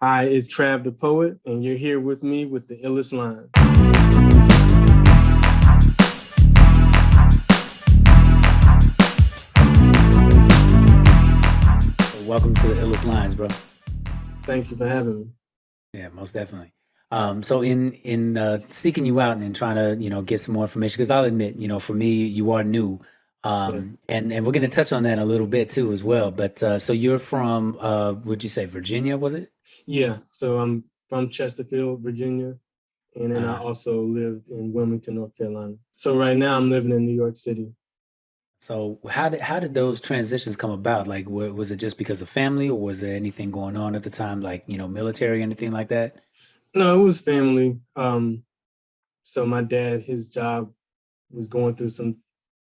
Hi, it's Trav the Poet, and you're here with me with the illest lines. Welcome to the illest lines, bro. Thank you for having me. Yeah, most definitely. So in seeking you out and trying to get some more information, because I'll admit, for me, you are new, Yeah, and we're gonna touch on that a little bit too as well. But so you're from, would you say Virginia? Was it? yeah. So I'm from Chesterfield, Virginia, and then I Uh, also lived in Wilmington, North Carolina. So right now I'm living in New York City. so how did those transitions come about? Like, was it just because of family, or was there anything going on at the time, like military, anything like that? No, it was family. So my dad, his job was going through some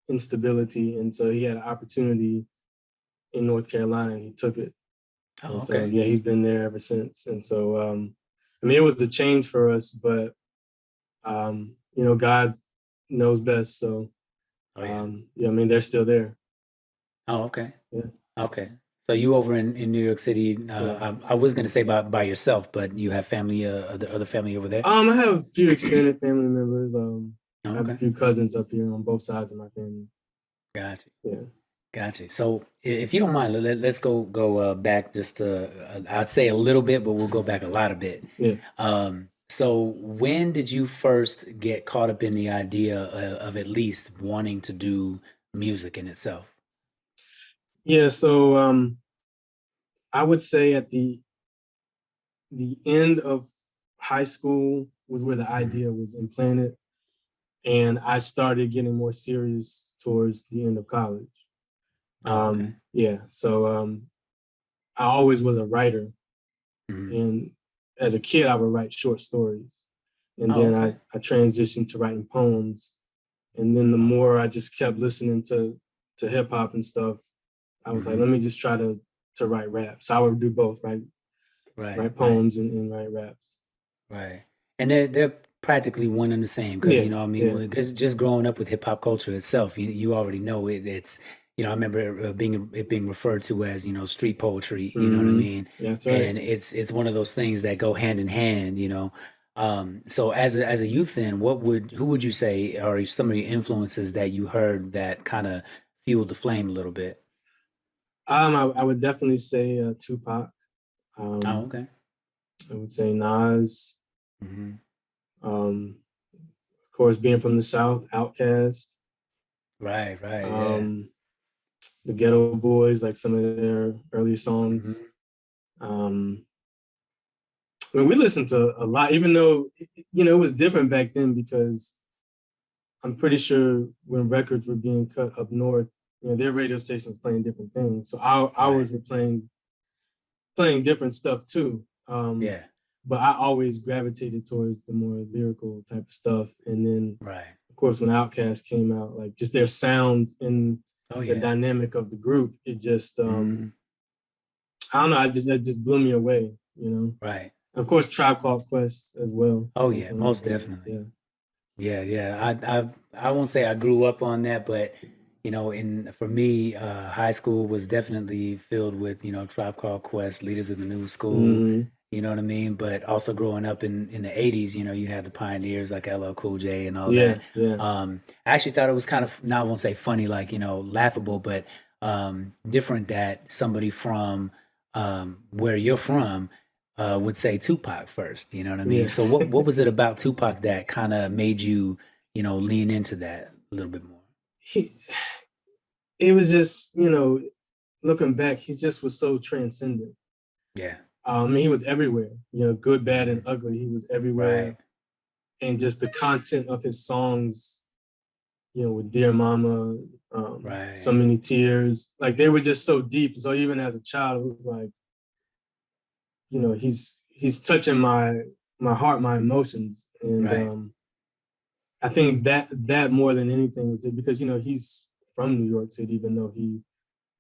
instability, and so he had an opportunity in North Carolina, and he took it. Oh, And so okay. yeah, he's been there ever since. And so I mean, it was a change for us, but God knows best. So Oh yeah. yeah, I mean, they're still there. Oh, okay. Yeah, Okay. So you over in New York City, yeah. I was gonna say by yourself, but you have family, other family over there? I have a few extended family members. I Oh, have a okay. few cousins up here on both sides of my family. Gotcha. Yeah, Gotcha. So if you don't mind, let's go back just I'd say a little bit, but we'll go back a lot of bit. yeah, So when did you first get caught up in the idea of at least wanting to do music in itself? yeah. So I would say at the end of high school was where the Mhm. idea was implanted, and I started getting more serious towards the end of college. Oh, okay. Yeah, so I always was a writer, Mhm. and as a kid, I would write short stories, and Oh, then okay. I transitioned to writing poems, and then the Oh, more I just kept listening to hip hop and stuff, I was like, mhm. let me just try to write rap. So I would do both, Right, write right. poems and write raps. Right. And they're practically one and the same because Yeah, I mean, yeah, because just growing up with hip hop culture itself, you already know it's I remember it being referred to as street poetry. You know what I mean? yeah, that's right. And it's one of those things that go hand in hand. So as a youth, then who would you say are some of your influences that you heard that kind of fueled the flame a little bit? I would definitely say Tupac. Oh, Um, okay. I would say Nas. Hmm. Of course, being from the South, Outkast. Right, right, yeah. Um, the Ghetto Boys, like some of their early songs. Hmm. Um, I mean, we listened to a lot, even though it was different back then because I'm pretty sure when records were being cut up north, their radio stations playing different things. So Right. ours were playing different stuff too. Yeah. But I always gravitated towards the more lyrical type of stuff. And then, Right. of course, when Outkast came out, like just their sound and Oh the yeah. dynamic of the group, it just Hmm. I don't know, it just blew me away. Right. Of course, Tribe Called Quest as well. Oh That's yeah, one of my most favorites. definitely. Yeah. Yeah, yeah. I won't say I grew up on that, but in for me, high school was definitely filled with Tribe Called Quest, Leaders of the New School. Mm-hmm. You know what I mean? But also growing up in the '80s, you had the pioneers like LL Cool J and all Yeah, that. yeah. I actually thought it was kind of, now I won't say funny, like laughable, but different that somebody from where you're from would say Tupac first. You know what I mean? Yeah. So what was it about Tupac that kind of made you, lean into that a little bit more? he, it was just, looking back, he just was so transcendent. Yeah. He was everywhere, good, bad, and Hmm. ugly. He was Right. everywhere. And just the content of his songs, with Dear Mama, So Right. Many Tears, like they were just so deep. So even as a child, it was like, he's touching my heart, my emotions. And Right. I think that more than anything was it because, he's from New York City, even though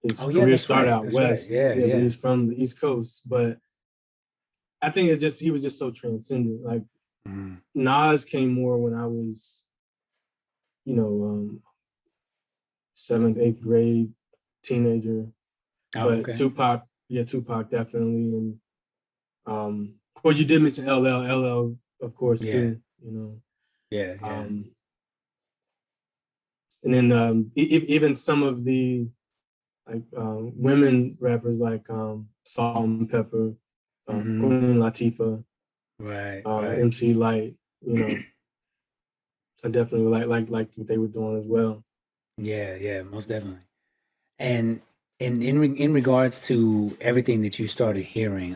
his Oh yeah, career that's started right. out That's right. west. Yeah, Yeah, but yeah. he's from the East Coast. But I think he was just so transcendent. Like Mm. Nas came more when I was, you know, seventh, eighth grade, teenager. Oh, But okay. Tupac, yeah, Tupac definitely, and Of course, you did mention LL, of course, Yeah. too. You know, Yeah. Yeah. um, and then even some of the like women rappers like Salt and Pepper, Mm-hmm. Queen Latifah, Right. Right. MC Light. You know, I definitely like what they were doing as well. Yeah. Yeah. Most definitely. And in regards to everything that you started hearing,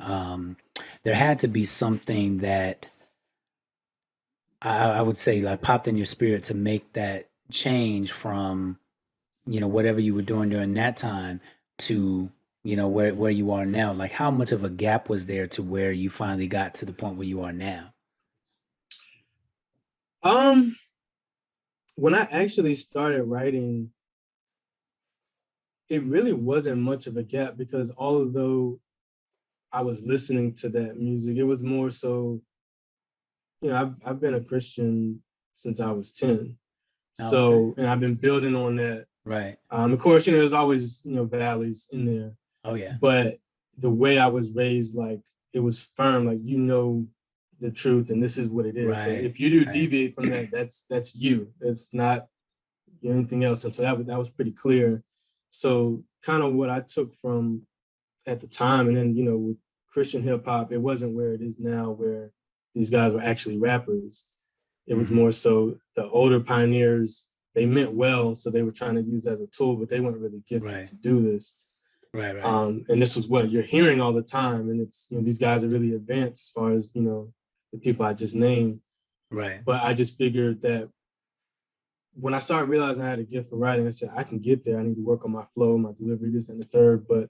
there had to be something that I would say like popped in your spirit to make that change from, whatever you were doing during that time to, where you are now. Like how much of a gap was there to where you finally got to the point where you are now? Um, when I actually started writing, it really wasn't much of a gap because although I was listening to that music, it was more so, I've been a Christian since I was 10. Oh, okay. So, and I've been building on that. Right. Of course, there's always, valleys in there, Oh, yeah. but the way I was raised, like it was firm, like, the truth and this is what it is. So Right. if you do Right. deviate from that, that's you. It's not anything else. And so that was pretty clear. So kind of what I took from at the time, and then with Christian hip hop, it wasn't where it is now, where these guys were actually rappers. It was Hmm. more so the older pioneers. They meant well, so they were trying to use it as a tool, but they weren't really gifted Right. to do this. Right. Right. And this is what you're hearing all the time, and it's these guys are really advanced as far as the people I just named. Right. But I just figured that when I started realizing I had a gift for writing, I said I can get there. I need to work on my flow, my delivery, this and the third, but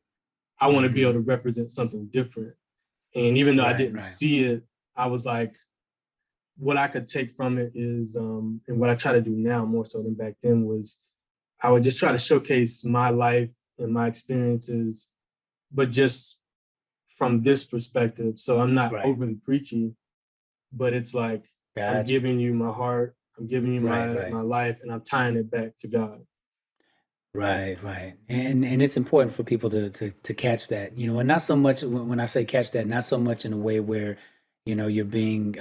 I want to be able Hmm. to represent something different. And even though I Right. didn't Right. see it, I was like, what I could take from it is, and what I try to do now more so than back then was, I would just try to showcase my life and my experiences, but just from this perspective. So I'm not Right. overly preachy, but it's like I'm Gotcha. giving you my heart, I'm giving you Right. my Right. my life, and I'm tying it back to God. Right, right. And it's important for people to catch that, and not so much when I say catch that, not so much in a way where, you're being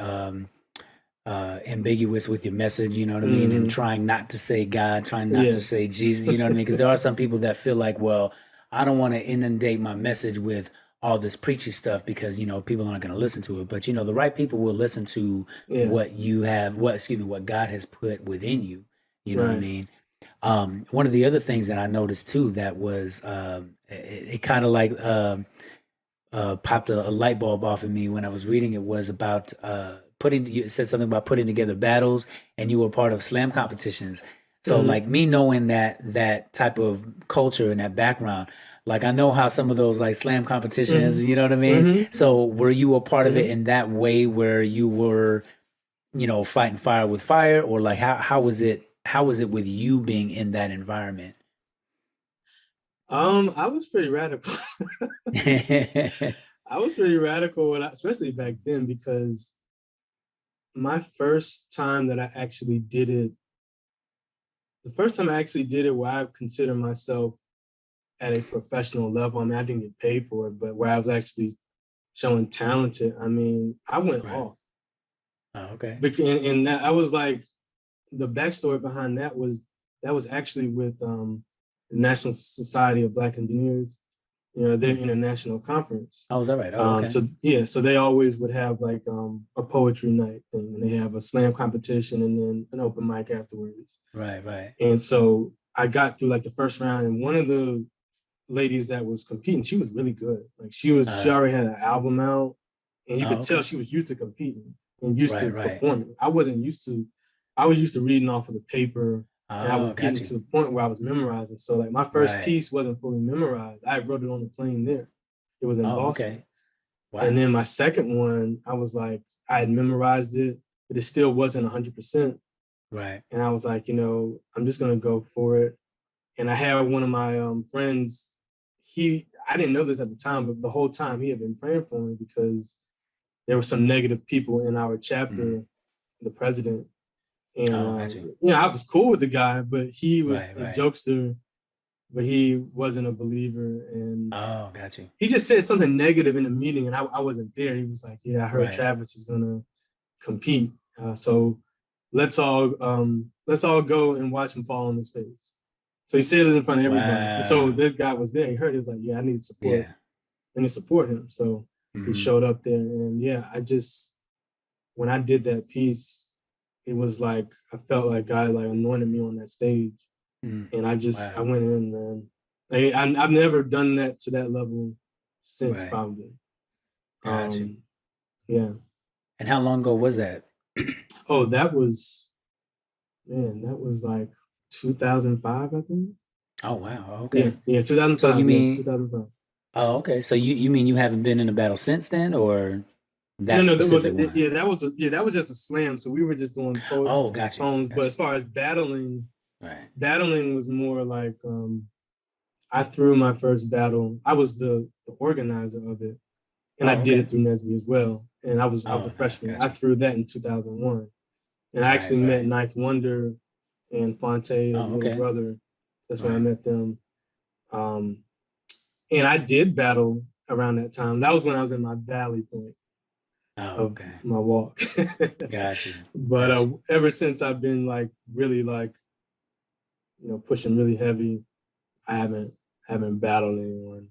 ambiguous with your message, you know what I mean, and Mm-hmm. trying not to say God, trying not to Yes. say Jesus, you know what I mean? Because there are some people that feel like, well, I don't want to inundate my message with all this preachy stuff because, people aren't going to listen to it. But, the right people will listen to Yeah. what God has put within you. You know what I Right. mean? One of the other things that I noticed too that was it kind of like popped a light bulb off in me when I was reading it was about putting. You said something about putting together battles, and you were part of slam competitions. So, Mm-hmm. like me knowing that type of culture and that background, like I know how some of those like slam competitions, you know what I Mm-hmm. mean. Mm-hmm. So, were you a part of it Mm-hmm. in that way where you were, fighting fire with fire, or like how was it? How was it with you being in that environment? I was pretty radical. I was pretty radical, especially back then, because my first time that I actually did it, the first time I actually did it where I consider myself at a professional level, I mean, I didn't get paid for it, but where I was actually showing talented, I mean, I went Right. off. Oh, okay. And that, I was like, the backstory behind that was actually with the National Society of Black Engineers, their Hmm. international conference. Oh, is that right? Oh, okay. So yeah, so they always would have like a poetry night thing, and they have a slam competition and then an open mic afterwards. Right, right. And so I got through like the first round, and one of the ladies that was competing, she was really good. Like she Uh, already had an album out, and you oh, could tell okay. she was used to competing and used Right, to right. performing. I wasn't used to. I was used to reading off of the paper, and I was Oh, got getting you. to the point where I was memorizing. So like my first Right. piece wasn't fully memorized. I wrote it on the plane there. It was in Oh, Boston. okay. And Wow. then my second one, I was like, I had memorized it, but it still wasn't 100%. Right. And I was like, I'm just gonna go for it. And I had one of my friends. I didn't know this at the time, but the whole time he had been praying for me because there were some negative people in our Hmm. chapter, the president. And Oh, got you. I was cool with the guy, but he was Right, a right. jokester, but he wasn't a believer, and Oh, got you. he just said something negative in the meeting, and I wasn't there. He was like, "Yeah, I heard Right. Travis is gonna compete, so let's all go and watch him fall on his face." So he said this in front of everybody, and so Wow. this guy was there. He heard. He was like, "Yeah, I need support. Yeah. I need to support him." So he Mm-hmm. showed up there, and yeah, when I did that piece, it was like I felt like God like anointed me on that stage, Mm. and I Wow. went in, man. I've never done that to that level since, Right. probably. Got you. Yeah. And how long ago was that? Oh, that was like 2005, I think. Oh, wow. Yeah, Okay. yeah, So you 2005. Yeah, it was mean, 2005. oh, okay. So you mean you haven't been in a battle since then, or No, that no, specific one? yeah, that was just a slam. So we were just doing Oh, got you. poems. But Got you. as far as battling, Right. battling was more like I threw my first battle. I was the organizer of it, and I Oh, did okay. it through Nesby as well. And I was a Oh, no, freshman. got I you. threw that in 2001, and I Right, actually met right. Ninth Wonder and Fonte, his Oh, little okay. brother. That's when I Right. met them. Um, and I did battle around that time. That was when I was in my valley point Oh, of okay. my walk. Got you. But Got you. ever since I've been like really like pushing really heavy, I haven't battled anyone.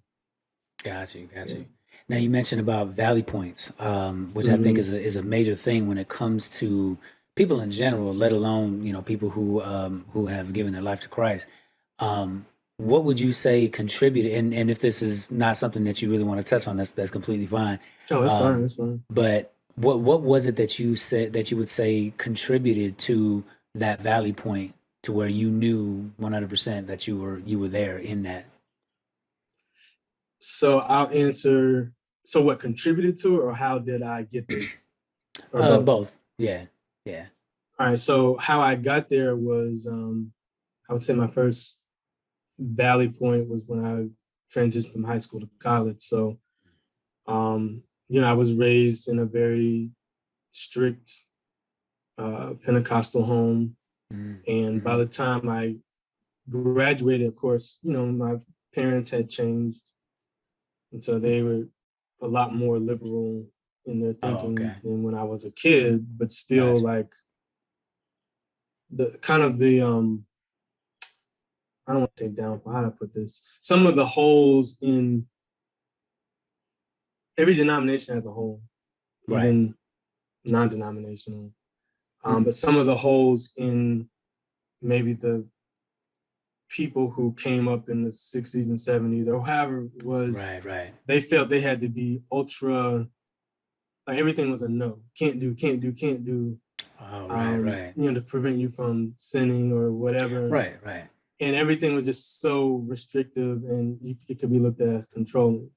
Got you. Got Yeah. you. Now you mentioned about valley points, which I think Mm-hmm. is a major thing when it comes to people in general, let alone people who have given their life to Christ. What would you say contributed? And if this is not something that you really want to touch on, that's completely fine. Oh, that's fine. Um, That's fine. but what was it that you said that you would say contributed to that valley point to where you knew 100% that you were there in that? So I'll answer. So what contributed to it, or how did I get there, or both? Both. Yeah. Yeah. All right. So how I got there was, I would say my first valley point was when I transitioned from high school to college. So, I was raised in a very strict Pentecostal home, and by Mm-hmm. the time I graduated, of course, my parents had changed, and so they were a lot more liberal in their Oh, thinking okay. than when I was a kid, but still Gotcha. like the kind of the I don't want to say downfall, how to put this. Some of the holes in every denomination as a whole, Right. even non-denominational. Hmm. But some of the holes in maybe the people who came up in the 60s and 70s or however it was, Right. Right. they felt they had to be ultra, like everything was a no. Can't do, can't do, can't do, Oh, right. Right. to prevent you from sinning or whatever. Right. Right. And everything was just so restrictive, and it could be looked at as controlling.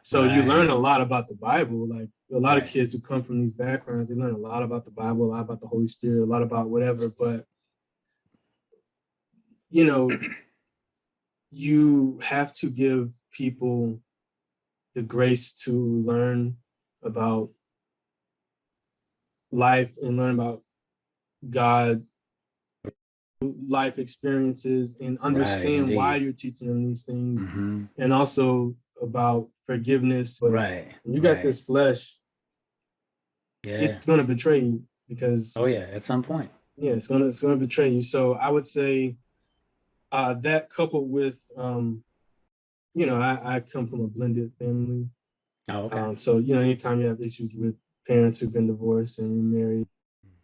So you learn Right. a lot about the Bible. Like a lot of Right. kids who come from these backgrounds, they learn a lot about the Bible, a lot about the Holy Spirit, a lot about whatever. But you know, you have to give people the grace to learn about life and learn about God, life experiences, and Right. understand why Indeed. you're teaching them these things, Mm-hmm. and also about forgiveness. But Right. when you got Right. this flesh, Yeah. it's going to betray you because Oh, yeah. At some point. yeah, it's gonna betray you. So I would say that coupled with I come from a blended family. Oh, okay. So anytime you have issues with parents who've been divorced and remarried,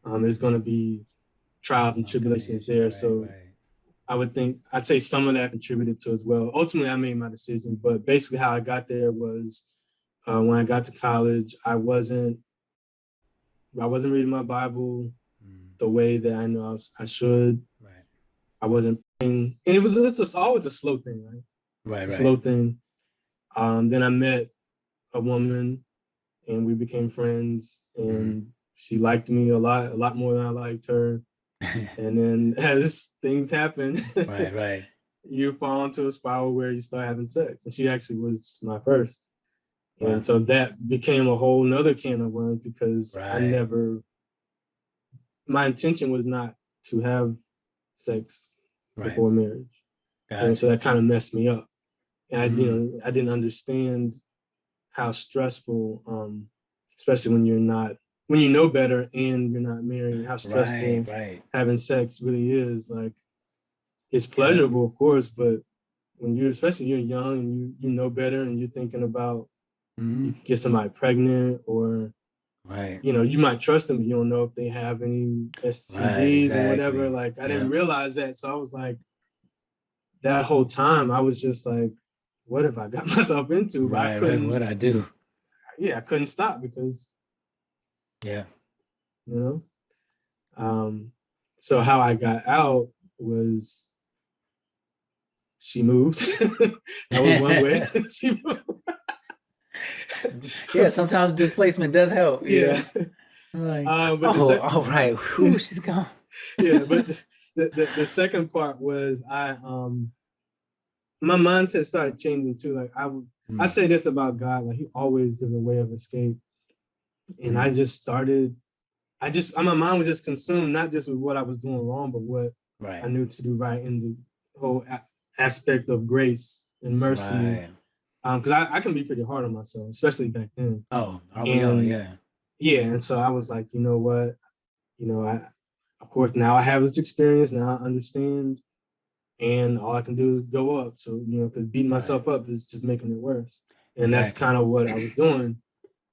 there's going to be trials and Some kind of tribulations issue. there. Right. So Right. I'd say some of that contributed to as well. Ultimately, I made my decision, but basically how I got there was when I got to college, I wasn't reading my Bible Mm. the way that I know I should. Right. I wasn't praying, and it's just always a slow thing, right? It's Right. a Right. slow thing. Then I met a woman, and we became friends, Mm-hmm. and she liked me a lot more than I liked her. And then as things happen, Right. Right. you fall into a spiral where you start having sex. And she actually was my first. And Wow. so that became a whole nother can of worms because Right. my intention was not to have sex Right. before marriage. And Got so you. that kind of messed me up. And Mm, I didn't understand how stressful, especially when you're not, when you know better and you're not married, how right, stressful right. having sex really is. Like, it's Yep. pleasurable, of course, but when you, especially you're young and you know better and you're thinking about you Mm, could get somebody pregnant, or right, you might trust them, but you don't know if they have any right, STDs or whatever. exactly. Like, I didn't Yep. realize that, so I was like, that whole time I was just like, what have I got myself into? But I Right, right. couldn't, What I do. yeah, I couldn't stop because Yeah. you know. Um, so how I got out was she moved. That was one way. She Yeah, moved. sometimes displacement does help, you Yeah. know. Like, But the oh, sec- all right. yeah, Whew, she's gone. yeah, but the second part was my mindset started changing too. Like, I Mm, say this about God, like, he always gives a way of escape. And mm, my mind was just consumed, not just with what I was doing wrong, but what I right, knew to do right in the whole aspect of grace and mercy. right. Because I can be pretty hard on myself, especially back then. Oh, are we all? And Yeah. yeah, and so I was like, you know what? I, of course, now I have this experience. Now I understand, and all I can do is go up. So, because beating Right. myself up is just making it worse. And that's Exactly. kind of what I was doing.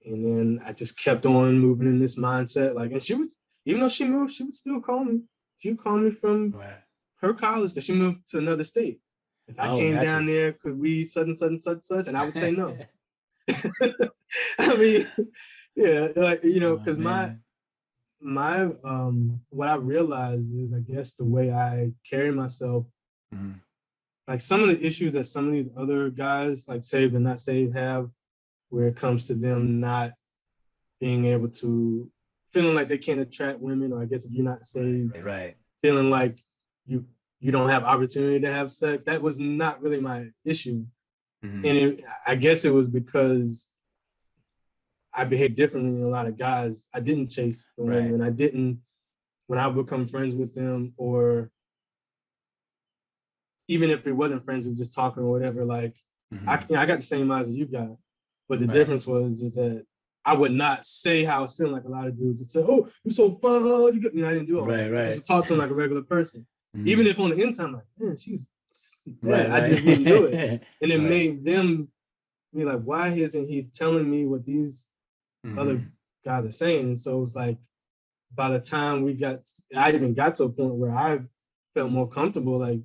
And then I just kept on moving in this mindset. Like, and she would, even though she moved, she would still call me. She would call me from Right. her college because she moved to another state. If I Oh, came got down you. there, could we such and such and such, such? And I would say no. I mean, yeah, like, Oh because man. my what I realized is, I guess, the way I carry myself, Mm, like some of the issues that some of these other guys, like saved and not saved, have, where it comes to them not being able to, feeling like they can't attract women, or I guess if you're not saved, right. Right. feeling like you you don't have opportunity to have sex. That was not really my issue. Mm, And I guess it was because I behaved differently than a lot of guys. I didn't chase the women, right. and I didn't, when I would become friends with them, or even if it wasn't friends, it was just talking or whatever. Like, Mm, I got the same eyes as you got, but the right. difference was is that I would not say how I was feeling like a lot of dudes would say, "Oh, you're so fun." I didn't do all Right. that. I just Right. would talk to him like a regular person, even Mm, if on the inside I'm like, "Man, she's right. bad." I just wouldn't do it, Right. and it right. made them be like, "Why isn't he telling me what these other Mm, guys are saying?" And so it was like, by the time I even got to a point where I felt more comfortable. Like,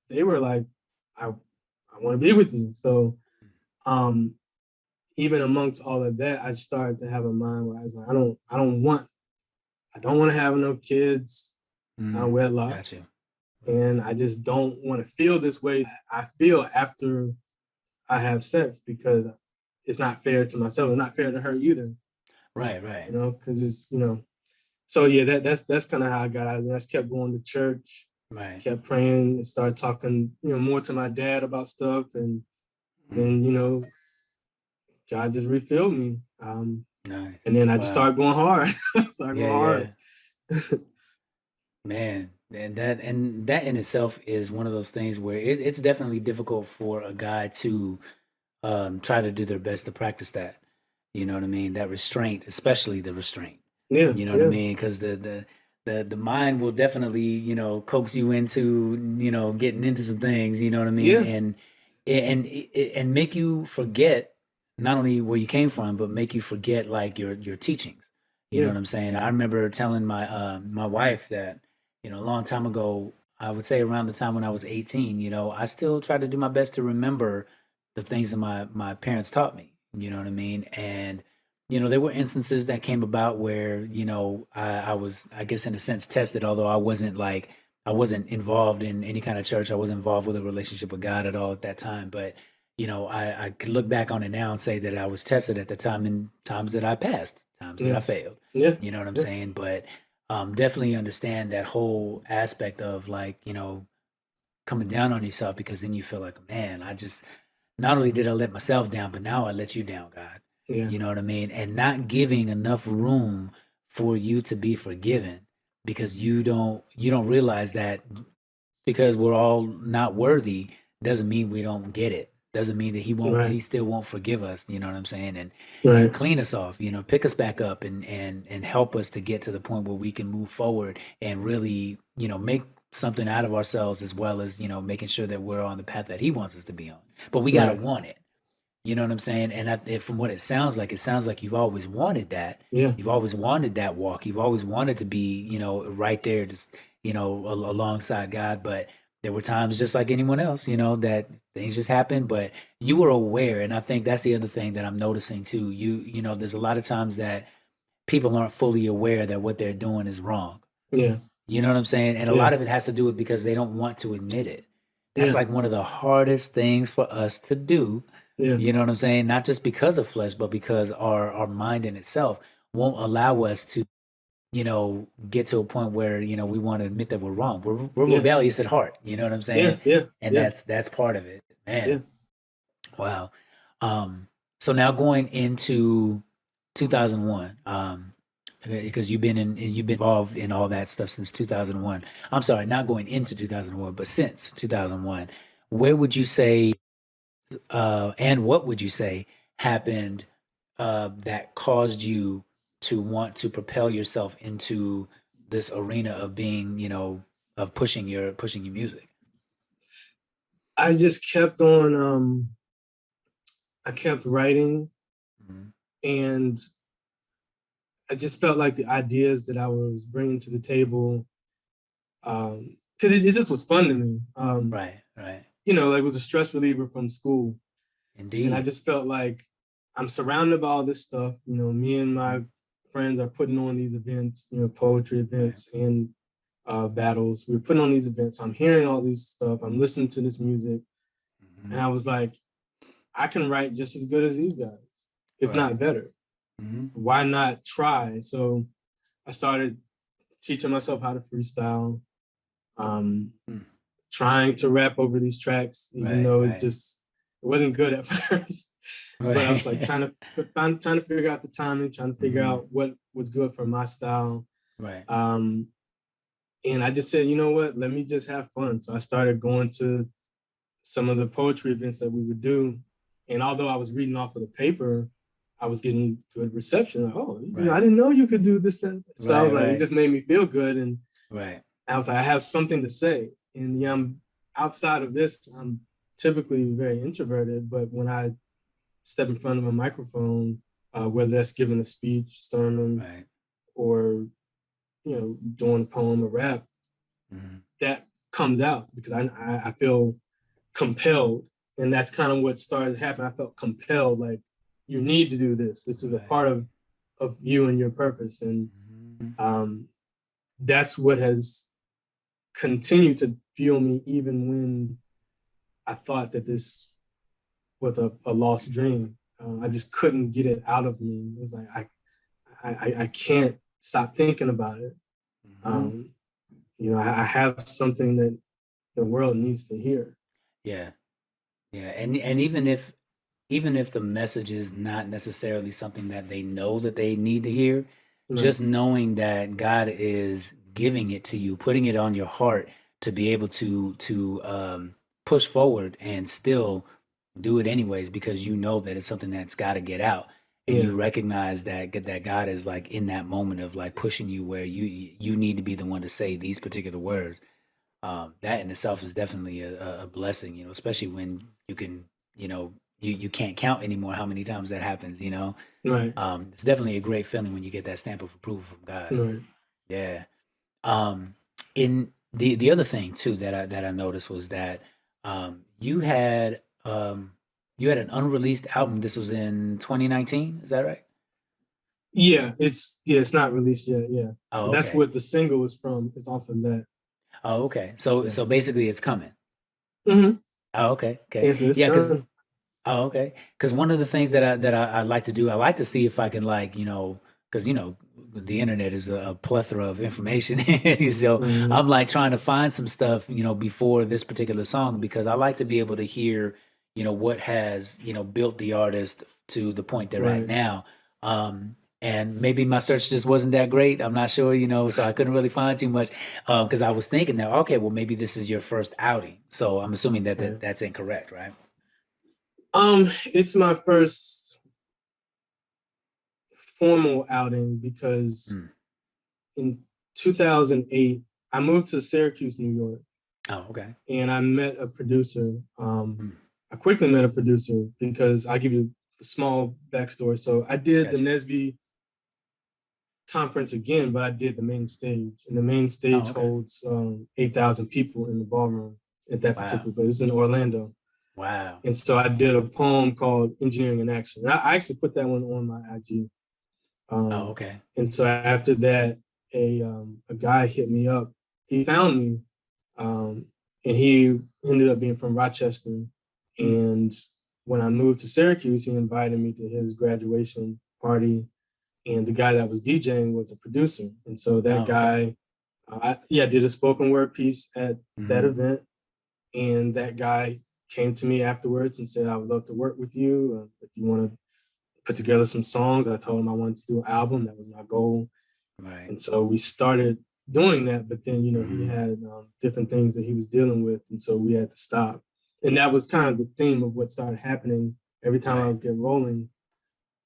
they were like, I want to be with you. So, um, even amongst all of that, I started to have a mind where I was like, I don't want to have no kids out of wedlock, got you. and I just don't want to feel this way I feel after I have sex, because it's not fair to myself. It's not fair to her either, Right. Right. because it's. So yeah, that's kind of how I got out of it. I just kept going to church, Right. kept praying, and started talking, more to my dad about stuff, and Mm, then God just refilled me. nice. And then I just Wow. started going hard. Started Yeah. going Yeah. hard. Man, and that in itself is one of those things where it's definitely difficult for a guy to try to do their best to practice that. You know what I mean? That restraint, especially the restraint. Yeah, You know what I yeah, mean? Because the mind will definitely, coax you into, getting into some things, you know what I mean? yeah, And make you forget not only where you came from, but make you forget like your teachings. You know yeah, what I'm saying? I remember telling my wife that, a long time ago, I would say around the time when I was 18, I still try to do my best to remember the things that my parents taught me. You know what I mean? And there were instances that came about where, I was, I guess, in a sense, tested, although I wasn't involved in any kind of church. I wasn't involved with a relationship with God at all at that time. But, I could look back on it now and say that I was tested at the time, and times that I passed, times that yeah, I failed. yeah, You know what I'm yeah, saying? But definitely understand that whole aspect of like, coming down on yourself, because then you feel like, man, I just, not only did I let myself down, but now I let you down, God. yeah, You know what I mean? And not giving enough room for you to be forgiven, because you don't realize that because we're all not worthy doesn't mean we don't get it. Doesn't mean that he Right. still won't forgive us, you know what I'm saying? And Right. clean us off, pick us back up and help us to get to the point where we can move forward and really, make something out of ourselves as well as, making sure that we're on the path that he wants us to be on. But we got to Right. want it. You know what I'm saying? And from what it sounds like you've always wanted that. Yeah. You've always wanted that walk. You've always wanted to be, right there, just, alongside God. But there were times, just like anyone else, that things just happened. But you were aware, and I think that's the other thing that I'm noticing too. There's a lot of times that people aren't fully aware that what they're doing is wrong. Yeah. You know what I'm saying? And a Yeah. lot of it has to do with because they don't want to admit it. That's Yeah. like one of the hardest things for us to do. Yeah. You know what I'm saying? Not just because of flesh, but because our mind in itself won't allow us to, get to a point where, we want to admit that we're wrong. We're Yeah. rebellious at heart. You know what I'm Yeah. saying? Yeah. And Yeah. that's part of it. Yeah. Man, wow. So now going into 2001, because you've been involved in all that stuff since 2001. I'm sorry, not going into 2001, but since 2001. Where would you say, and what would you say happened that caused you to want to propel yourself into this arena of being, of pushing your music? I just kept on. I kept writing, Mhm. and I just felt like the ideas that I was bringing to the table, because it just was fun to me. Right, right. Like it was a stress reliever from school, and I Indeed. just felt like I'm surrounded by all this stuff. Me and my Mhm. friends are putting on these events, poetry Right. events and battles. We're putting on these events. I'm hearing all this stuff. I'm listening to this music, and Mhm. I was like, I can write just as good as these guys, if Right. not better. Mhm. Why not try? So I started teaching myself how to freestyle, um, Mm. trying to rap over these tracks, even Right, though right. it wasn't good at first. But I was like Right. trying to figure out the timing, trying to figure Mhm. out what was good for my style. Right. Um, and I just said, you know what, let me just have fun. So I started going to some of the poetry events that we would do. And although I was reading off of the paper, I was getting good reception. Like, oh, I Right. didn't know you could do this. Thing. So I Right, was like, it right. just made me feel good. And Right. I was like, I have something to say. And yeah, I'm outside of this, I'm typically very introverted. But when I step in front of a microphone, whether that's giving a speech, sermon, Right. or doing a poem or rap, Mhm. that comes out because I feel compelled, and that's kind of what started happening. I felt compelled, like you need to do this. This is a Right. part of you and your purpose, and Mhm. um, that's what has continued to fuel me even when I thought that this was a lost dream. I Right. just couldn't get it out of me. It was like I can't stop thinking about it. Mhm. Um, I have something that the world needs to hear. Yeah. Yeah. And even if the message is not necessarily something that they know that they need to hear, Right. just knowing that God is giving it to you, putting it on your heart to be able to push forward and still do it anyways because you know that it's something that's got to get out, and Yeah. you recognize that God is like in that moment of like pushing you where you need to be the one to say these particular words. That in itself is definitely a blessing, especially when you can, you can't count anymore how many times that happens, Right. It's definitely a great feeling when you get that stamp of approval from God. Right. Yeah. Um, in the other thing too that I noticed was that you had an unreleased album. This was in 2019. Is that right? It's not released yet. Yeah, Oh, but that's okay. what the single is from. It's off of that. Oh, okay. So Yeah. so basically, it's coming. Mm-hmm. Oh, okay. Okay. It's Yeah, because done. oh, okay. Because one of the things that I like to do, I like to see if I can like, because the internet is a plethora of information. So Mm-hmm. I'm like trying to find some stuff, before this particular song because I like to be able to hear, what has, built the artist to the point they're at Right. now. And maybe my search just wasn't that great. I'm not sure, you know, so I couldn't really find too much because I was thinking that, okay, well, maybe this is your first outing. So I'm assuming that, Right. that's incorrect, right? It's my first formal outing because Mm. in 2008, I moved to Syracuse, New York, Oh, okay. and I met a producer. Mm. I quickly met a producer because I'll give you the small backstory. So I did the Gotcha. Nesby conference again, but I did the main stage, and the main Oh, stage okay. holds 8,000 people in the ballroom at that Wow. particular place. It's in Orlando. Wow. And so I did a poem called Engineering in Action. I actually put that one on my IG. Oh, Um, okay. and so after that, a guy hit me up. He found me, um, and he ended up being from Rochester. Mm. And when I moved to Syracuse, he invited me to his graduation party. And the guy that was DJing was a producer. And so that Oh, okay. guy, did a spoken word piece at that Hmm. event. And that guy came to me afterwards and said, I would love to work with you. If you want to put together some songs, I told him I wanted to do an album. That was my goal. Right. And so we started doing that. But then, he Hmm. had different things that he was dealing with. And so we had to stop. And that was kind of the theme of what started happening. Every time I Right. would get rolling,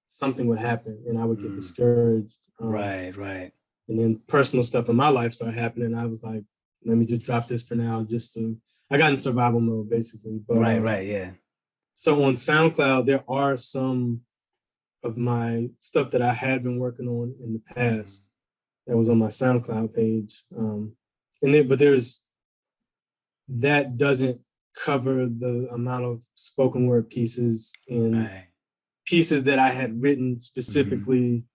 something would happen and I would get Mm. discouraged. Right. Right. And then personal stuff in my life started happening. I was like, let me just drop this for now, I got in survival mode basically. But Right. Right. Yeah. so on SoundCloud, there are some of my stuff that I had been working on in the Hmm. past that was on my SoundCloud page. But there's that doesn't cover the amount of spoken word pieces and Right. pieces that I had written Hmm. specifically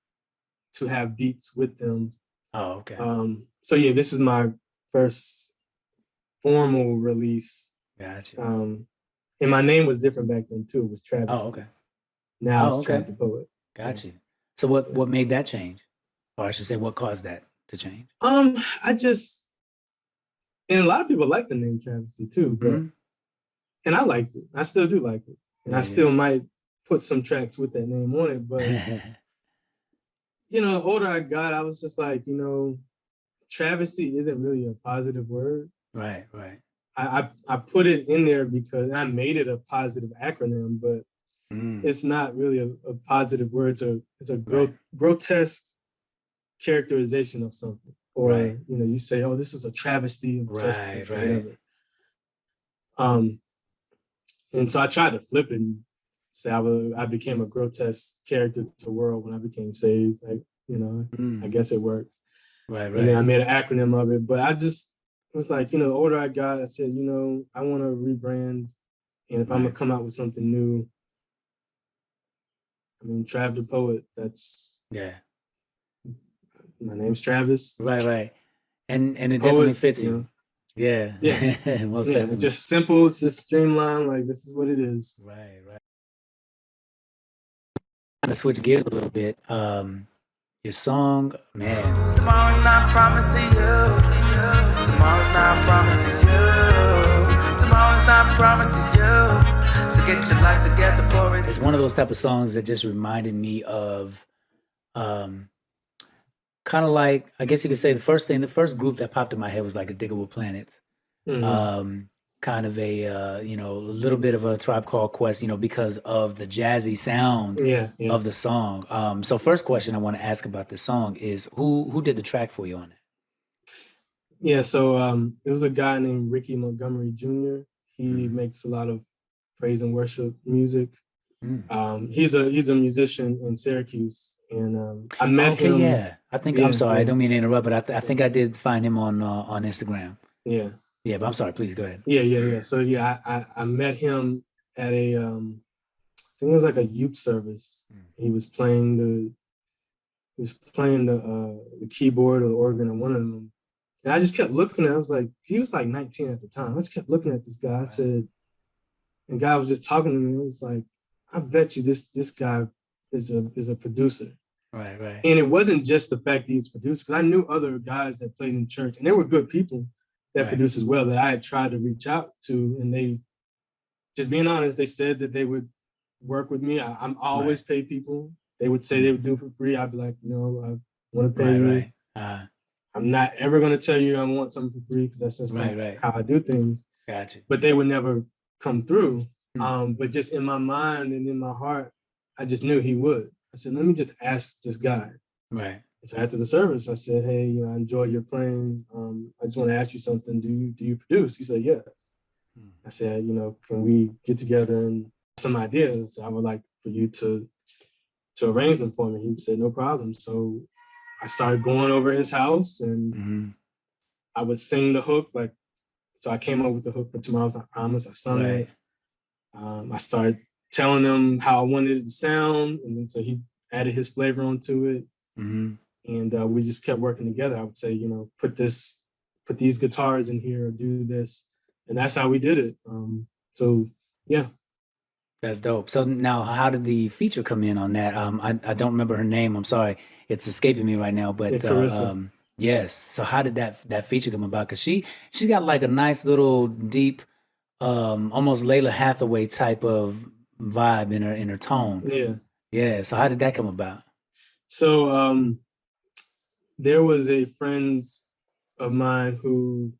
to have beats with them. Oh, okay. So yeah, this is my first formal release. Gotcha. Um, and my name was different back then too. It was Oh, Travesty. okay. Now Oh, it's Trav okay. the Poet. Yeah, Gotcha. So what yeah. what made that change? Or I should say what caused that to change? I just and a lot of people like the name Travesty too, but Hmm. and I liked it. I still do like it, and I Yeah, still might put some tracks with that name on it. But yeah. the older I got, I was just like, travesty isn't really a positive word. Right, right. I put it in there because I made it a positive acronym, but Mm. it's not really a positive word. It's a Right, grotesque characterization of something. right, Or you say, oh, this is a travesty of right, justice or right. whatever. Um, and so I tried to flip it and say I became a grotesque character to the world when I became saved. Like, I Mm. guess it worked. Right, And then I right, made an acronym of it. But I just was like, the older I got, I said, I want to rebrand. And if I'm gonna right. come out with something new, I mean, Trav the Poet, that's Yeah. my name's Travis. Right, right. And The it definitely poet, fits you. Yeah. yeah, Most yeah. It's definitely. just simple, it's just streamlined, like this is what it is. Right, right. Kind of switch gears a little bit. Your song, man. Tomorrow's not promised to you. Tomorrow's not promised to you. Tomorrow's not promised to you. So get your life together for It's one of those type of songs that just reminded me of um kind of like, I guess you could say the first group that popped in my head was like a Diggable Planets. Mm-hmm. Um, kind of a a little bit of a Tribe Called Quest, because of the jazzy sound Yeah, yeah, of the song. So first question I want to ask about this song is who did the track for you on it? yeah. So it was a guy named Ricky Montgomery Jr. He Mm. makes a lot of praise and worship music. Mm. He's a musician in Syracuse, and I met Okay, him. yeah. I'm Yeah, sorry, I yeah, don't mean to interrupt, but I think I did find him on Instagram. yeah, Yeah, but I'm sorry, please go ahead. yeah. So yeah, I met him at I think it was like a youth service. Mm. He was playing the keyboard or the organ on one of them. And I just kept looking at him. I was like, he was like 19 at the time. I just kept looking at this guy. I Right, said, and guy was just talking to me. It was like, I bet you this guy is a producer. right, right, And it wasn't just the fact that he was a producer, because I knew other guys that played in church, and they were good people that right, produced as well, that I had tried to reach out to, and they, just being honest, they said that they would work with me. I'm right. always pay people they would say they would do it for free. I'd be like, no, I want to pay Right, you. right. I'm not ever going to tell you I want something for free because that's just not Right. how I do things. Gotcha. But they would never come through. Mm. But just in my mind and in my heart, I just knew he would. I said, let me just ask this guy. Right. And so after the service, I said, hey, you know, I enjoy your playing. I just want to ask you something. Do you produce? He said, yes. I said, you know, can we get together and some ideas? I would like for you to arrange them for me. He said, no problem. So I started going over his house and I would sing the hook. Like, so I came up with the hook for Tomorrow's Not Promised. I sung it. I started telling him how I wanted it to sound. And then so he added his flavor onto it. And we just kept working together. I would say, you know, put these guitars in here, or do this. And that's how we did it. So yeah. That's dope. So now, how did the feature come in on that? I don't remember her name. I'm sorry, it's escaping me right now. But Carissa. yes. So how did that feature come about? Because she's got like a nice little deep, almost Layla Hathaway type of vibe in her tone. Yeah. Yeah. So how did that come about? So there was a friend of mine who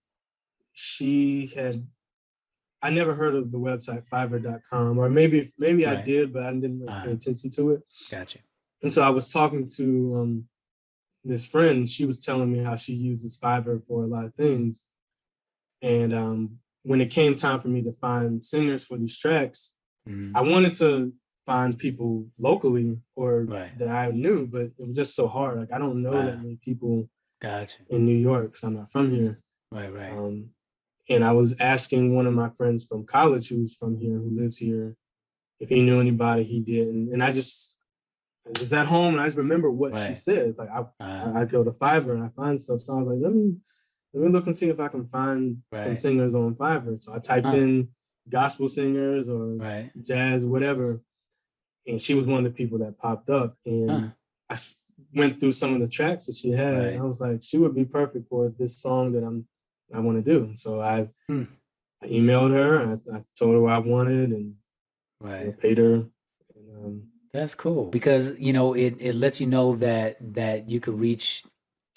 I never heard of the website Fiverr.com, or maybe I did, but I didn't really pay attention to it. Gotcha. And so I was talking to this friend. She was telling me how she uses Fiverr for a lot of things. And when it came time for me to find singers for these tracks, I wanted to find people locally or that I knew, but it was just so hard. Like, I don't know that many people in New York because I'm not from here. Right. And I was asking one of my friends from college who's from here, who lives here, if he knew anybody. He didn't. And I was at home and I just remember what she said. Like, I go to Fiverr and I find stuff. So I was like, let me look and see if I can find some singers on Fiverr. So I typed in gospel singers or jazz, whatever. And she was one of the people that popped up. And I went through some of the tracks that she had. And I was like, she would be perfect for this song that I want to do. And so I emailed her and I told her what I wanted and I paid her. And, that's cool because, you know, it lets you know that you could reach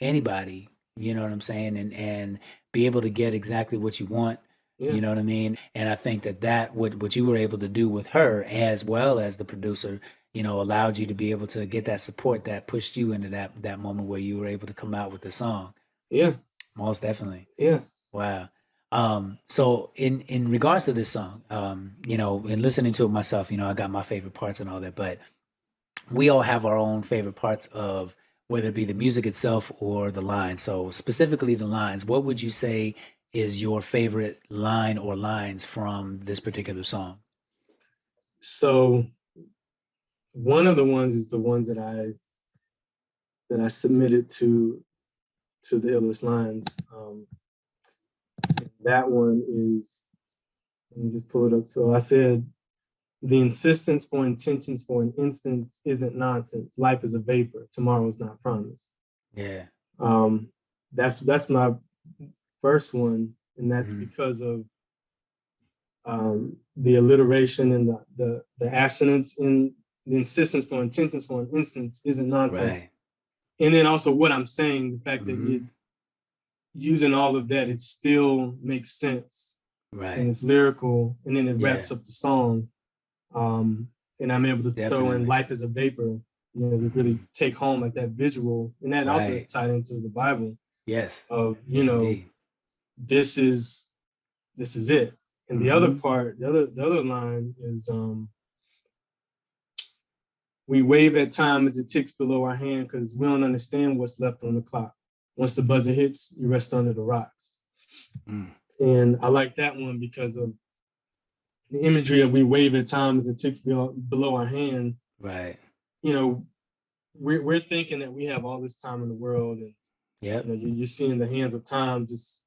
anybody, you know what I'm saying, and be able to get exactly what you want. You know what I mean? And I think that what you were able to do with her, as well as the producer, you know, allowed you to be able to get that support that pushed you into that moment where you were able to come out with the song. Yeah. Most definitely. Yeah. Wow. So in regards to this song, you know, in listening to it myself, you know, I got my favorite parts and all that, but we all have our own favorite parts of whether it be the music itself or the lines. So specifically the lines, what would you say is your favorite line or lines from this particular song? So one of the ones is the ones that I submitted to the TheiLLestLines. That one is, let me just pull it up. So I said, the insistence for intentions for an instance isn't nonsense. Life is a vapor. Tomorrow is not promised. Yeah. That's my first one, and that's because of the alliteration and the assonance in the insistence for intentions for an instance isn't nonsense. And then also what I'm saying, the fact that using all of that, it still makes sense. And it's lyrical, and then it wraps up the song. And I'm able to throw in life as a vapor, you know, to really take home like that visual. And that also is tied into the Bible. Of, you know, indeed. This is it. And the other part, the other line is we wave at time as it ticks below our hand because we don't understand what's left on the clock. Once the buzzer hits, you rest under the rocks. And I like that one because of the imagery of we wave at time as it ticks below our hand. You know, we're thinking that we have all this time in the world, and you know, you're seeing the hands of time just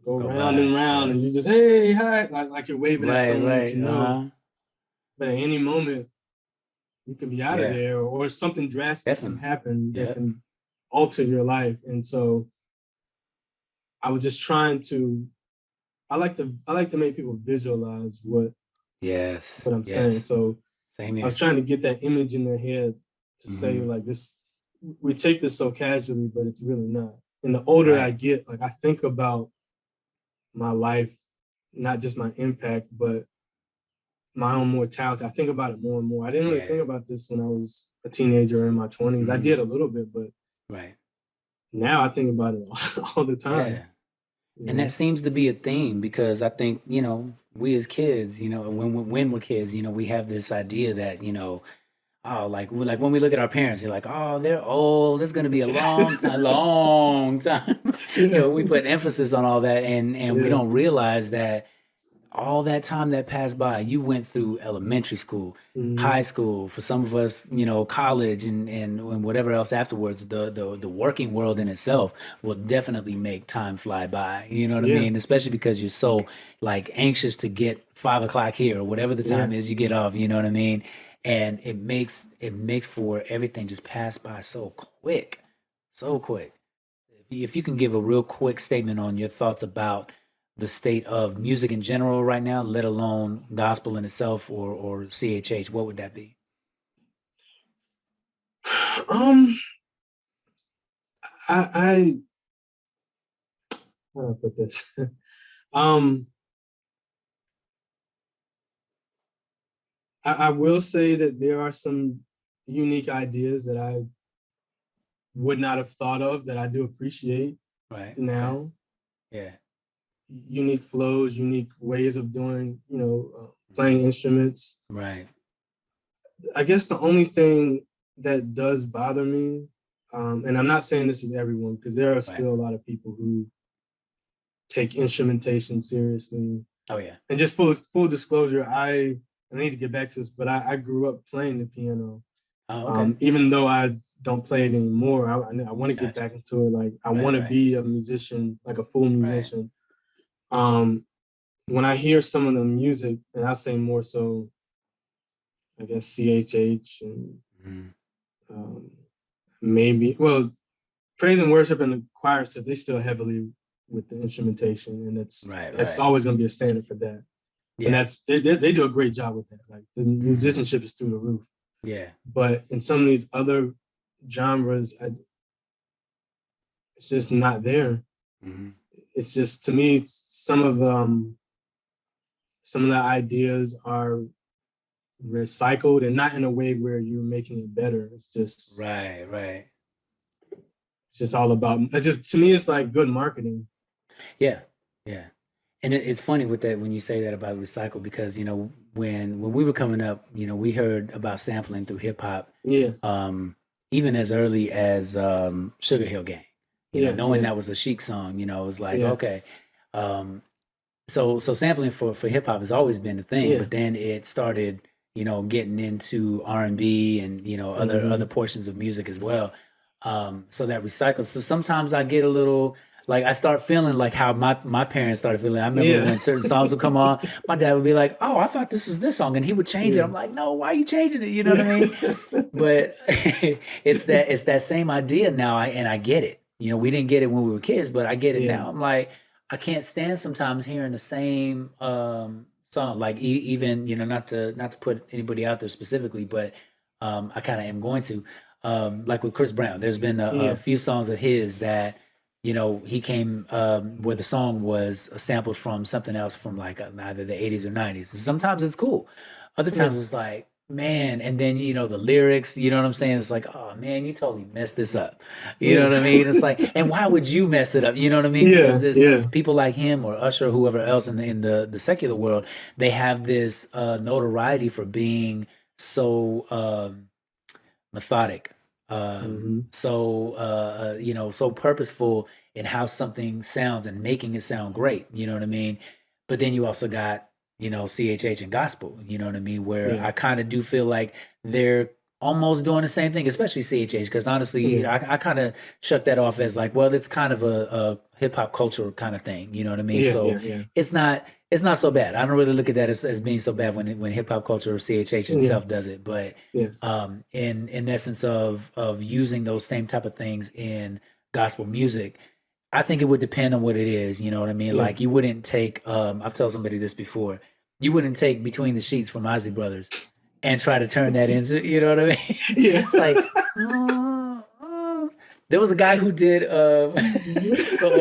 go round and round, and you just, hey, hi, like you're waving at someone that you know. But at any moment, you can be out of there, or something drastic can happen that can alter your life. And so I was just trying to, I like to make people visualize what I'm saying. So I was trying to get that image in their head to say like this, we take this so casually, but it's really not. And the older I get, like I think about my life, not just my impact, but my own mortality. I think about it more and more. I didn't really think about this when I was a teenager in my 20s. I did a little bit, but now I think about it all the time. Yeah. And that seems to be a theme because I think, you know, we as kids, you know, when we're kids, you know, we have this idea that, you know, oh, like when we look at our parents, you're like, oh, they're old. It's going to be a long time, long time. You know, we put emphasis on all that, and we don't realize that all that time that passed by, you went through elementary school, high school, for some of us, you know, college and whatever else afterwards. The working world in itself will definitely make time fly by. You know what I mean? Especially because you're so like anxious to get 5 o'clock here or whatever the time is you get off. You know what I mean? And it makes for everything just pass by so quick, so quick. If you can give a real quick statement on your thoughts about the state of music in general right now, let alone gospel in itself or CHH, what would that be? I how do I put this? I will say that there are some unique ideas that I would not have thought of that I do appreciate now. Okay. Yeah. Unique flows, unique ways of doing, you know, playing instruments. Right. I guess the only thing that does bother me, and I'm not saying this is everyone, because there are still a lot of people who take instrumentation seriously. Oh yeah. And just full disclosure, I need to get back to this, but I grew up playing the piano. Oh, okay. Even though I don't play it anymore, I want to get back into it. Like I want to be a musician, like a full musician. When I hear some of the music, and I say more so, I guess CHH and maybe, well, praise and worship and the choir stuff, they still heavily with the instrumentation, and it's always going to be a standard for that. Yeah. And that's they do a great job with that. Like the musicianship is through the roof. Yeah. But in some of these other genres, it's just not there. It's just, to me, some of the ideas are recycled, and not in a way where you're making it better. It's just right. It's just all about. It's just, to me, it's like good marketing. Yeah. And it's funny with that when you say that about recycle, because, you know, when we were coming up, you know, we heard about sampling through hip hop. Yeah. Even as early as Sugar Hill Gang. You know, knowing that was a Chic song, you know, it was like, okay. So sampling for hip hop has always been a thing, but then it started, you know, getting into R&B and, you know, other portions of music as well. So that recycles. So sometimes I get a little, like, I start feeling like how my parents started feeling. I remember when certain songs would come on, my dad would be like, oh, I thought this was this song. And he would change it. I'm like, no, why are you changing it? You know what I mean? But it's that same idea now. And I get it. You know, we didn't get it when we were kids, but I get it now. I'm like, I can't stand sometimes hearing the same song. Like even, you know, not to put anybody out there specifically, but I kind of am going to. Like with Chris Brown, there's been a few songs of his that, you know, he came where the song was sampled from something else from like either the 80s or 90s. And sometimes it's cool. Other times it's like, man, and then, you know, the lyrics, you know what I'm saying? It's like, oh man, you totally messed this up. You know what I mean? It's like, and why would you mess it up? You know what I mean? Because it's people like him or Usher or whoever else in the secular world, they have this notoriety for being so methodic. So you know, so purposeful in how something sounds and making it sound great, you know what I mean? But then you also got, you know, CHH and gospel, you know what I mean? Where I kind of do feel like they're almost doing the same thing, especially CHH, because honestly, I kind of shuck that off as like, well, it's kind of a hip hop culture kind of thing, you know what I mean? It's not so bad. I don't really look at that as being so bad when hip hop culture or CHH itself does it. But in essence of using those same type of things in gospel music, I think it would depend on what it is. You know what I mean? Like you wouldn't take, I've told somebody this before, you wouldn't take Between the Sheets from Isley Brothers and try to turn that into, you know what I mean? Yeah. It's like, there was a guy who did, what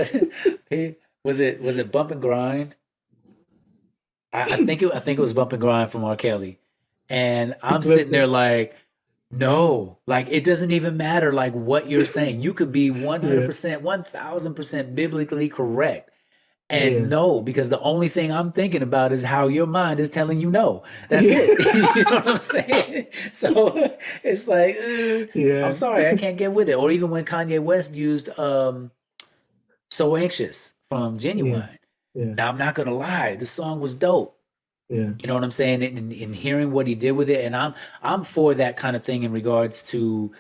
was it Bump and Grind? I think it was Bump and Grind from R. Kelly. And He I'm sitting flipped there it. like, no, like it doesn't even matter like what you're saying. You could be Yeah. 100%, 1000% biblically correct. Yeah. And no, because the only thing I'm thinking about is how your mind is telling you no. That's Yeah. it. You know what I'm saying? So it's like, I'm Yeah. sorry, I can't get with it. Or even when Kanye West used So Anxious from Yeah. Genuine. Yeah. Now I'm not gonna lie, the song was dope. Yeah. You know what I'm saying? And hearing what he did with it, and I'm for that kind of thing in regards to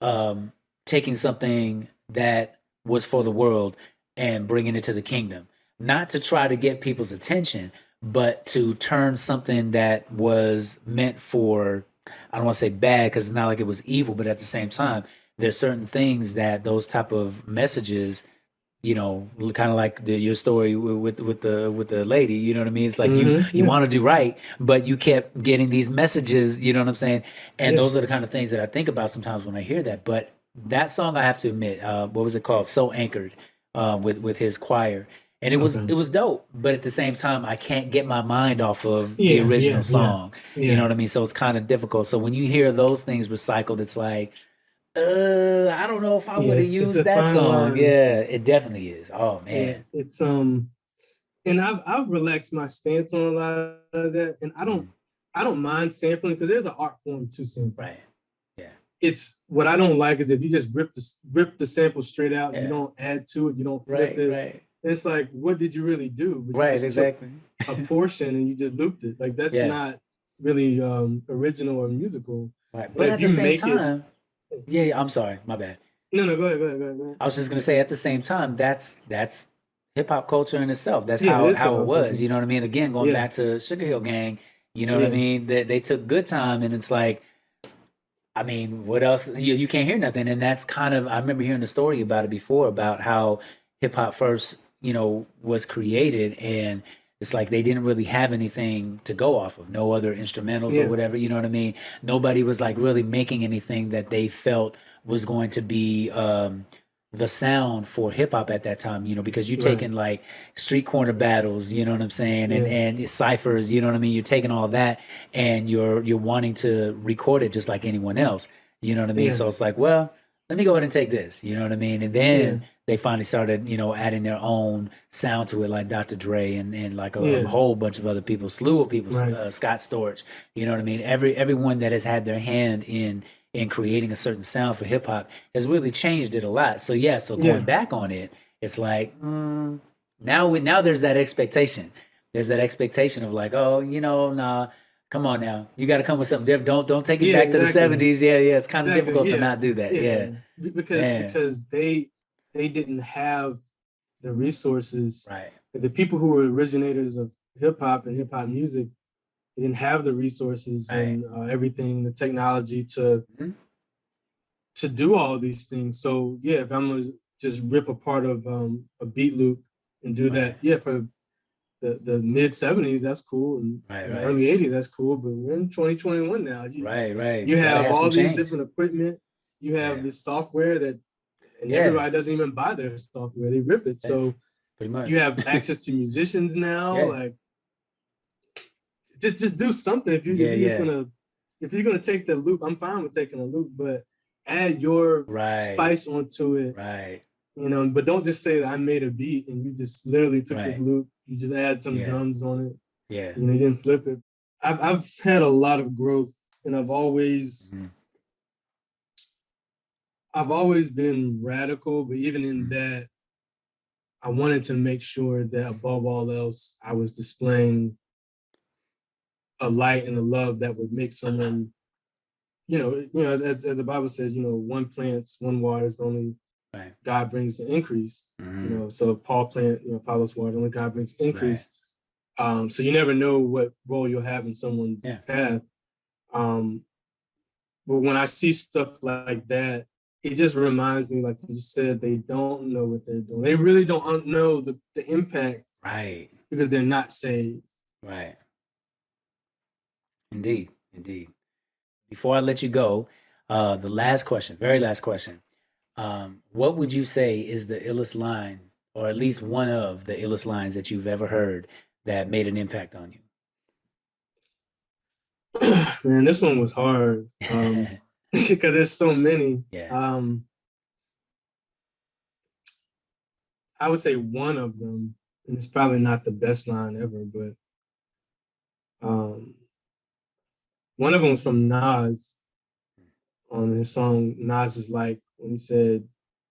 um, taking something that was for the world and bringing it to the kingdom, not to try to get people's attention, but to turn something that was meant for, I don't want to say bad because it's not like it was evil, but at the same time, there's certain things that those type of messages, kind of like your story with the lady, you know what I mean? It's like you Mm-hmm. you Yeah. want to do right, but you kept getting these messages, you know what I'm saying? And Yeah. those are the kind of things that I think about sometimes when I hear that. But that song, I have to admit, what was it called? So Anchored, with his choir, and it was Okay. it was dope. But at the same time, I can't get my mind off of the Yeah. original Yeah. Yeah. song. You know Yeah. what I mean? So it's kind of difficult. So when you hear those things recycled, it's like, I don't know if I Yeah. would have It's used a that fine song. line. Yeah, it definitely is. Oh Yeah. man. It's and I've relaxed my stance on a lot of that, and Mm, I don't mind sampling because there's an art form to sampling. right. Yeah. It's what I don't like is if you just rip the sample straight out, you Yeah. don't add to it, you don't flip Right. it. Right. It's like, what did you really do? But you Right. just took Exactly. a portion and you just looped it. Like that's Yeah. not really original or musical. Right. But But if at the you same make it, time, yeah. I'm sorry. My bad. no, go ahead, go ahead. I was just gonna say at the same time, that's hip hop culture in itself. That's Yeah, it is hip how it hop was. culture. You know what I mean? Again, going Yeah, back to Sugar Hill Gang, you know what I yeah, mean? They took good time, and it's like, I mean, what else? You can't hear nothing, and that's kind of. I remember hearing a story about it before about how hip hop first, was created, and it's like they didn't really have anything to go off of, no other instrumentals or yeah, whatever. You know what I mean? Nobody was like really making anything that they felt was going to be the sound for hip hop at that time. Because you're right, taking like street corner battles, you know what I'm saying, and yeah, ciphers, you know what I mean. You're taking all that and you're wanting to record it just like anyone else, you know what I mean. yeah, So it's like, well, let me go ahead and take this, you know what I mean. And yeah, then they finally started, adding their own sound to it, like Dr. Dre and like a yeah, whole bunch of other people, slew of people, right, Scott Storch, you know what I mean. Everyone that has had their hand in creating a certain sound for hip hop has really changed it a lot. So yeah, so yeah, going back on it, it's like, now there's that expectation. There's that expectation of like, oh, nah, come on now, you got to come with something different. Don't take it yeah, back to the exactly, '70s. Yeah, yeah, it's kind of exactly, difficult to yeah, not do that. yeah, Yeah, because man, they didn't have the resources. right, The people who were originators of hip hop and hip hop music, they didn't have the resources right, and everything, the technology mhm, to do all these things. So yeah, if I'm gonna just rip a part of a beat loop and do right, that, yeah, for the mid '70s, that's cool, and right, in the right, early '80s, that's cool. But we're in 2021 now. right, right. You Got to have have some all these change. different equipment. You have Yeah, this software that, and yeah, everybody doesn't even buy their software; they rip it. yeah, So pretty you much. have access to musicians now. Yeah, Like just do something. yeah, yeah, If you're gonna take the loop, I'm fine with taking a loop, but add your right, spice onto it, right, but don't just say that I made a beat and you just literally took this right. loop, you just add some Yeah, drums on it, yeah, you didn't flip it. I've had a lot of growth and mhm, I've always been radical, but even in mhm, that, I wanted to make sure that above all else, I was displaying a light and a love that would make someone, as the Bible says, one plants, one waters, but only right, God brings the increase. mhm, So Paul plant, Apollos water, only God brings right, increase. So you never know what role you'll have in someone's yeah, path. Um, but when I see stuff like that, it just reminds me, like you said, they don't know what they're doing. They really don't know the impact right, because they're not saved. right. Indeed, indeed. before I let you go, the last question, very last question. What would you say is the illest line, or at least one of the illest lines that you've ever heard that made an impact on Man, this one was hard you? because there's so many. Yeah. I would say one of them, and it's probably not the best line ever, but one of them was from Nas on his song Nas is Like, when he said,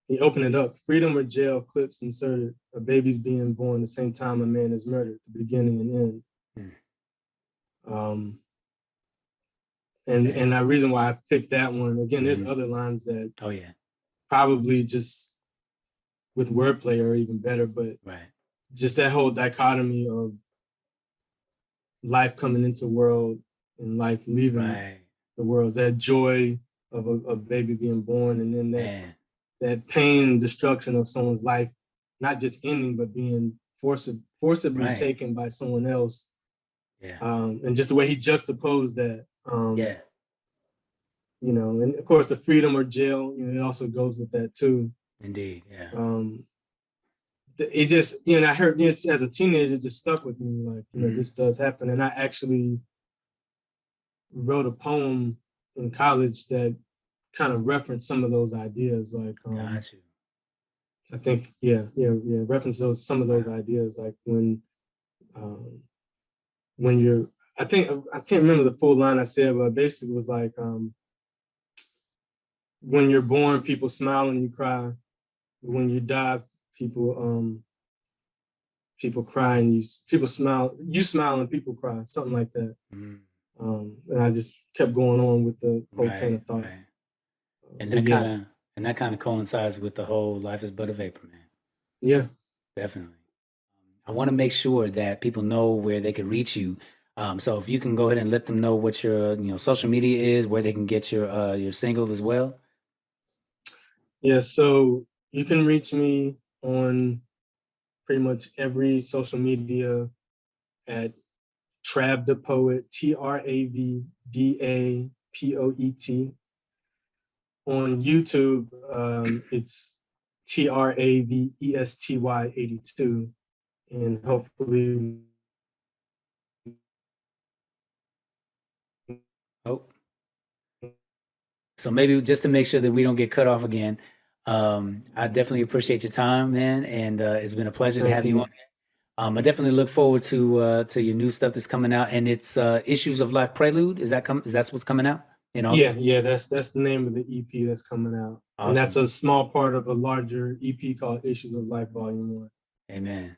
he opened it up, freedom or jail, clips inserted, a baby's being born the same time a man is murdered, the beginning and end. And the reason why I picked that one, again, there's other lines that probably just with wordplay are even better, but just that whole dichotomy of life coming into the world and life leaving the world, that joy of a baby being born, and then that pain and destruction of someone's life, not just ending, but being forcibly taken by someone else. And just the way he juxtaposed that. You know, and of course the freedom or jail, you know, it also goes with that too. Indeed, yeah. It just, you know, I heard, you know, as a teenager, it just stuck with me, like, you know, this does happen. And I actually wrote a poem in college that kind of referenced some of those ideas, like, Got you. I think, reference some of those ideas, like when you're, I can't remember the full line I said, but basically it was like, when you're born, people smile and you cry. When you die, people cry and people smile. You smile and people cry. Something like that. And I just kept going on with the whole train of thought. And that kind of coincides with the whole "life is but a vapor," man. Yeah, definitely. I want to make sure that people know where they can reach you. So if you can go ahead and let them know what your social media is, where they can get your single as well. Yeah, so you can reach me on pretty much every social media at Trav the Poet, TravDaPoet. On YouTube, it's TravEsty82, and hopefully. So maybe just to make sure that we don't get cut off again, I definitely appreciate your time, man, and it's been a pleasure to have you on. I definitely look forward to your new stuff that's coming out, and it's Issues of Life Prelude. Is that what's coming out in August? Yeah, that's the name of the EP that's coming out. Awesome. And that's a small part of a larger EP called Issues of Life Volume 1. Amen.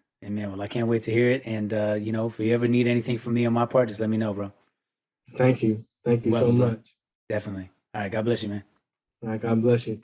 Well, I can't wait to hear it. And if you ever need anything from me on my part, just let me know, bro. Thank you so much. Definitely. All right, God bless you, man. All right, God bless you.